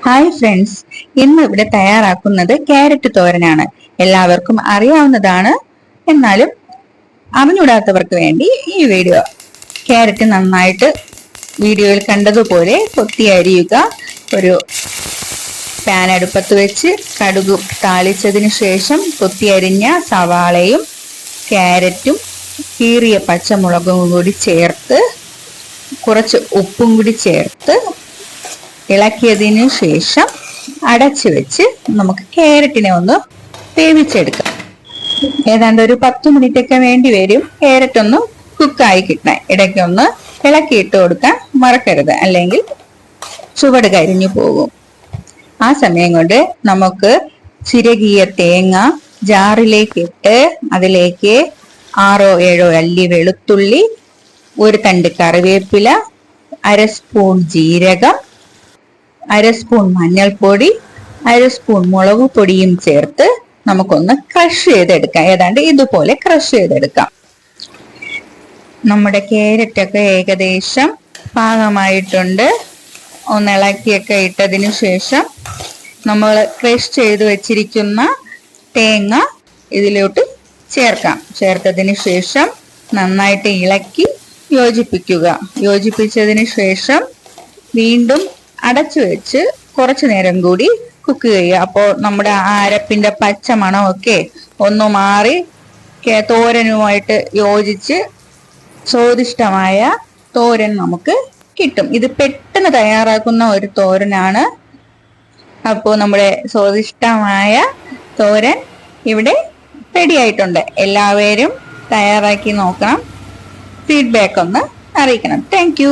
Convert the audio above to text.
Hi friends, ഇന്ന് ഇവിടെ തയ്യാറാക്കുന്നത് ക്യാരറ്റ് തോരനാണ്. എല്ലാവർക്കും അറിയാവുന്നതാണ്, എന്നാലും അറിഞ്ഞൂടാത്തവർക്ക് വേണ്ടി ഈ വീഡിയോ. ക്യാരറ്റ് നന്നായിട്ട് വീഡിയോയിൽ കണ്ടതുപോലെ കൊത്തി അരിയുക. ഒരു പാൻ അടുപ്പത്ത് വെച്ച് കടുക് താളിച്ചതിന് ശേഷം കൊത്തി അരിഞ്ഞ സവാളയും ക്യാരറ്റും കീറിയ പച്ചമുളകും കൂടി ചേർത്ത് കുറച്ച് ഉപ്പും കൂടി ചേർത്ത് ഇളക്കിയതിനു ശേഷം അടച്ചു വെച്ച് നമുക്ക് ക്യാരറ്റിനെ ഒന്ന് വേവിച്ചെടുക്കാം. ഏതാണ്ട് ഒരു 10 മിനിറ്റ് ഒക്കെ വേണ്ടി വരും ക്യാരറ്റ് ഒന്ന് കുക്കായി കിട്ടാൻ. ഇടയ്ക്കൊന്ന് ഇളക്കിയിട്ട് കൊടുക്കാൻ മറക്കരുത്, അല്ലെങ്കിൽ ചുവട് കരിഞ്ഞു പോകും. ആ സമയം കൊണ്ട് നമുക്ക് ചിരകിയ തേങ്ങ ജാറിലേക്ക് ഇട്ട് അതിലേക്ക് 6-7 അല്ലി വെളുത്തുള്ളി, ഒരു തണ്ട് കറിവേപ്പില, 1/2 സ്പൂൺ ജീരകം, 1/2 സ്പൂൺ മഞ്ഞൾപ്പൊടി, 1/2 സ്പൂൺ മുളക് പൊടിയും ചേർത്ത് നമുക്കൊന്ന് ക്രഷ് ചെയ്തെടുക്കാം. ഏതാണ്ട് ഇതുപോലെ ക്രഷ് ചെയ്തെടുക്കാം. നമ്മുടെ ക്യാരറ്റ് ഒക്കെ ഏകദേശം പാകമായിട്ടുണ്ട്. ഒന്ന് ഇളക്കിയൊക്കെ ഇട്ടതിന് ശേഷം നമ്മൾ ക്രഷ് ചെയ്ത് വെച്ചിരിക്കുന്ന തേങ്ങ ഇതിലോട്ട് ചേർക്കാം. ചേർത്തതിന് ശേഷം നന്നായിട്ട് ഇളക്കി യോജിപ്പിക്കുക. യോജിപ്പിച്ചതിന് ശേഷം വീണ്ടും അടച്ചു വെച്ച് കുറച്ചു നേരം കൂടി കുക്ക് ചെയ്യുക. അപ്പോൾ നമ്മുടെ അരപ്പിന്റെ പച്ച മണമൊക്കെ ഒന്ന് മാറി തോരനുമായിട്ട് യോജിച്ച് സ്വാദിഷ്ടമായ തോരൻ നമുക്ക് കിട്ടും. ഇത് പെട്ടെന്ന് തയ്യാറാക്കുന്ന ഒരു തോരനാണ്. അപ്പോൾ നമ്മുടെ സ്വാദിഷ്ടമായ തോരൻ ഇവിടെ റെഡി ആയിട്ടുണ്ട്. എല്ലാവരും തയ്യാറാക്കി നോക്കണം. ഫീഡ്ബാക്ക് ഒന്ന് അറിയിക്കണം. താങ്ക്